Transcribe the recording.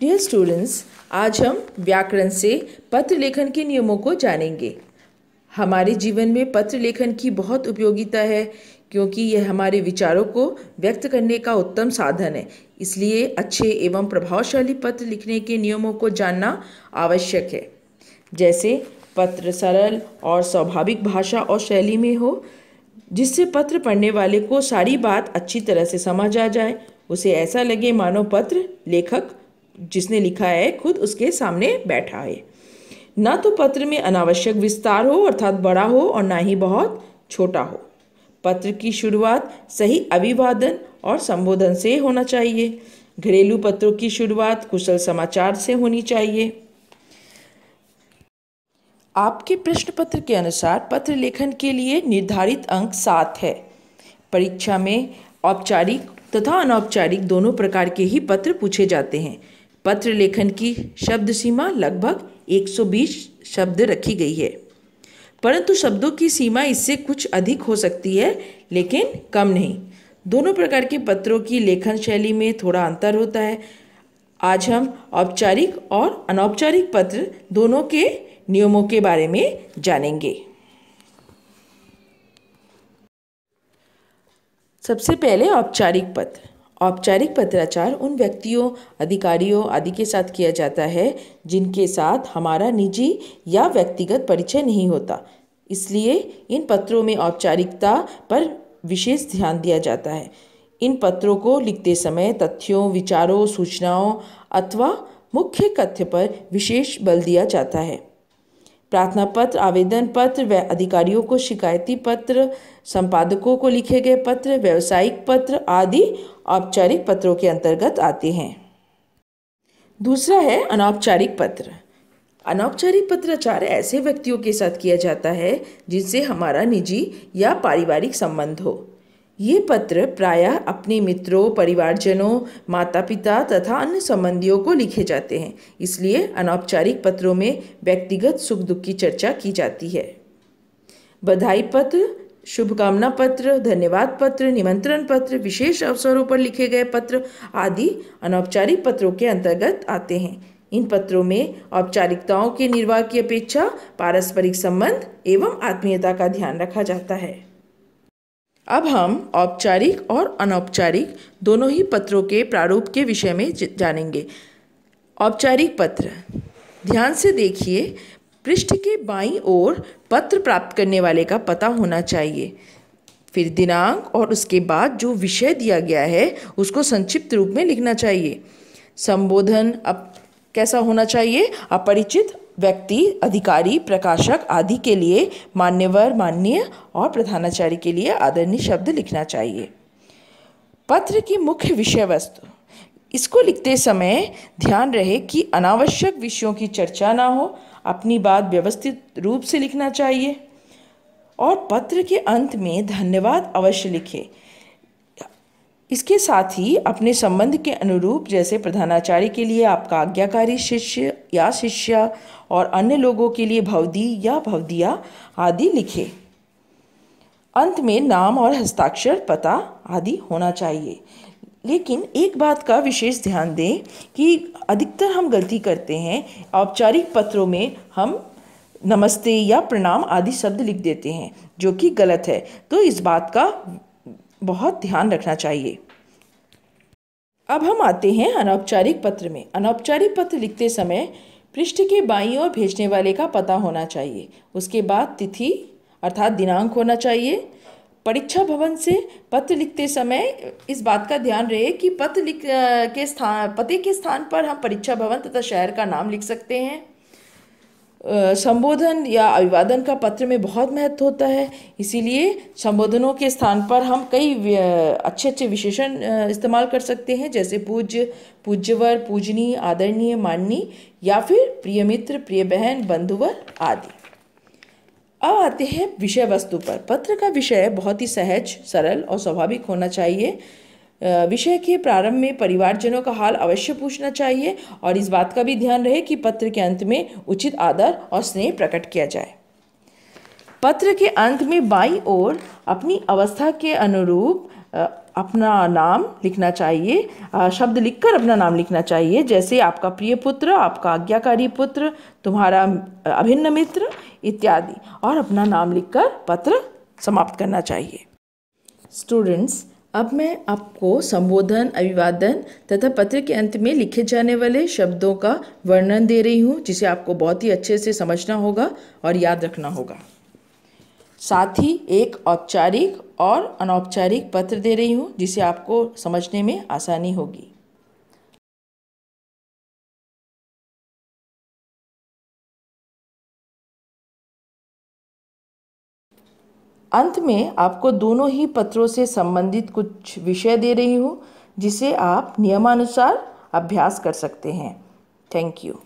Dear students, आज हम व्याकरण से पत्र लेखन के नियमों को जानेंगे। हमारे जीवन में पत्र लेखन की बहुत उपयोगिता है क्योंकि यह हमारे विचारों को व्यक्त करने का उत्तम साधन है। इसलिए अच्छे एवं प्रभावशाली पत्र लिखने के नियमों को जानना आवश्यक है। जैसे पत्र सरल और स्वाभाविक भाषा और शैली में हो, जिससे पत्र पढ़ने वाले को सारी बात अच्छी तरह से समझ आ जाए। उसे ऐसा लगे मानो पत्र लेखक जिसने लिखा है खुद उसके सामने बैठा है। ना तो पत्र में अनावश्यक विस्तार हो अर्थात बड़ा हो और ना ही बहुत छोटा हो। पत्र की शुरुआत सही अभिवादन और संबोधन से होना चाहिए। घरेलू पत्रों की शुरुआत कुशल समाचार से होनी चाहिए। आपके प्रश्न पत्र के अनुसार पत्र लेखन के लिए निर्धारित अंक 7 है। परीक्षा में औपचारिक तथा अनौपचारिक दोनों प्रकार के ही पत्र पूछे जाते हैं। पत्र लेखन की शब्द सीमा लगभग 120 शब्द रखी गई है, परंतु शब्दों की सीमा इससे कुछ अधिक हो सकती है, लेकिन कम नहीं। दोनों प्रकार के पत्रों की लेखन शैली में थोड़ा अंतर होता है। आज हम औपचारिक और अनौपचारिक पत्र दोनों के नियमों के बारे में जानेंगे। सबसे पहले औपचारिक पत्र। औपचारिक पत्राचार उन व्यक्तियों, अधिकारियों आदि के साथ किया जाता है जिनके साथ हमारा निजी या व्यक्तिगत परिचय नहीं होता। इसलिए इन पत्रों में औपचारिकता पर विशेष ध्यान दिया जाता है। इन पत्रों को लिखते समय तथ्यों, विचारों, सूचनाओं अथवा मुख्य कथ्य पर विशेष बल दिया जाता है। प्रार्थना पत्र, आवेदन पत्र व अधिकारियों को शिकायती पत्र, संपादकों को लिखे गए पत्र, व्यावसायिक पत्र आदि औपचारिक पत्रों के अंतर्गत आते हैं। दूसरा है अनौपचारिक पत्र। अनौपचारिक पत्राचार ऐसे व्यक्तियों के साथ किया जाता है जिनसे हमारा निजी या पारिवारिक संबंध हो। ये पत्र प्रायः अपने मित्रों, परिवारजनों, माता पिता तथा अन्य संबंधियों को लिखे जाते हैं। इसलिए अनौपचारिक पत्रों में व्यक्तिगत सुख दुख की चर्चा की जाती है। बधाई पत्र, शुभकामना पत्र, धन्यवाद पत्र, निमंत्रण पत्र, विशेष अवसरों पर लिखे गए पत्र आदि अनौपचारिक पत्रों के अंतर्गत आते हैं। इन पत्रों में औपचारिकताओं के निर्वाह की अपेक्षा पारस्परिक संबंध एवं आत्मीयता का ध्यान रखा जाता है। अब हम औपचारिक और अनौपचारिक दोनों ही पत्रों के प्रारूप के विषय में जानेंगे। औपचारिक पत्र, ध्यान से देखिए, पृष्ठ के बाईं ओर पत्र प्राप्त करने वाले का पता होना चाहिए, फिर दिनांक और उसके बाद जो विषय दिया गया है उसको संक्षिप्त रूप में लिखना चाहिए। संबोधन अब कैसा होना चाहिए? अपरिचित व्यक्ति, अधिकारी, प्रकाशक आदि के लिए मान्यवर, माननीय और प्रधानाचार्य के लिए आदरणीय शब्द लिखना चाहिए। पत्र की मुख्य विषय वस्तु, इसको लिखते समय ध्यान रहे कि अनावश्यक विषयों की चर्चा ना हो। अपनी बात व्यवस्थित रूप से लिखना चाहिए और पत्र के अंत में धन्यवाद अवश्य लिखें। इसके साथ ही अपने संबंध के अनुरूप, जैसे प्रधानाचार्य के लिए आपका आज्ञाकारी शिष्य या शिष्या और अन्य लोगों के लिए भवदी या भवदिया आदि लिखें। अंत में नाम और हस्ताक्षर, पता आदि होना चाहिए। लेकिन एक बात का विशेष ध्यान दें कि अधिकतर हम गलती करते हैं। औपचारिक पत्रों में हम नमस्ते या प्रणाम आदि शब्द लिख देते हैं, जो कि गलत है। तो इस बात का बहुत ध्यान रखना चाहिए। अब हम आते हैं अनौपचारिक पत्र में। अनौपचारिक पत्र लिखते समय पृष्ठ के बाईं ओर भेजने वाले का पता होना चाहिए। उसके बाद तिथि अर्थात दिनांक होना चाहिए। परीक्षा भवन से पत्र लिखते समय इस बात का ध्यान रहे कि पते के स्थान पर हम परीक्षा भवन तथा शहर का नाम लिख सकते हैं। संबोधन या अभिवादन का पत्र में बहुत महत्व होता है, इसीलिए संबोधनों के स्थान पर हम कई अच्छे अच्छे विशेषण इस्तेमाल कर सकते हैं, जैसे पूज्य, पूज्यवर, पूजनीय, आदरणीय, माननीय या फिर प्रिय मित्र, प्रिय बहन, बंधुवर आदि। अब आते हैं विषय वस्तु पर। पत्र का विषय बहुत ही सहज, सरल और स्वाभाविक होना चाहिए। विषय के प्रारंभ में परिवारजनों का हाल अवश्य पूछना चाहिए और इस बात का भी ध्यान रहे कि पत्र के अंत में उचित आदर और स्नेह प्रकट किया जाए। पत्र के अंत में बाईं ओर अपनी अवस्था के अनुरूप अपना नाम लिखना चाहिए, शब्द लिखकर अपना नाम लिखना चाहिए, जैसे आपका प्रिय पुत्र, आपका आज्ञाकारी पुत्र, तुम्हारा अभिन्न मित्र इत्यादि, और अपना नाम लिखकर पत्र समाप्त करना चाहिए। स्टूडेंट्स, अब मैं आपको संबोधन, अभिवादन तथा पत्र के अंत में लिखे जाने वाले शब्दों का वर्णन दे रही हूँ, जिसे आपको बहुत ही अच्छे से समझना होगा और याद रखना होगा। साथ ही एक औपचारिक और अनौपचारिक पत्र दे रही हूँ, जिसे आपको समझने में आसानी होगी। अंत में आपको दोनों ही पत्रों से संबंधित कुछ विषय दे रही हूँ, जिसे आप नियमानुसार अभ्यास कर सकते हैं। Thank you.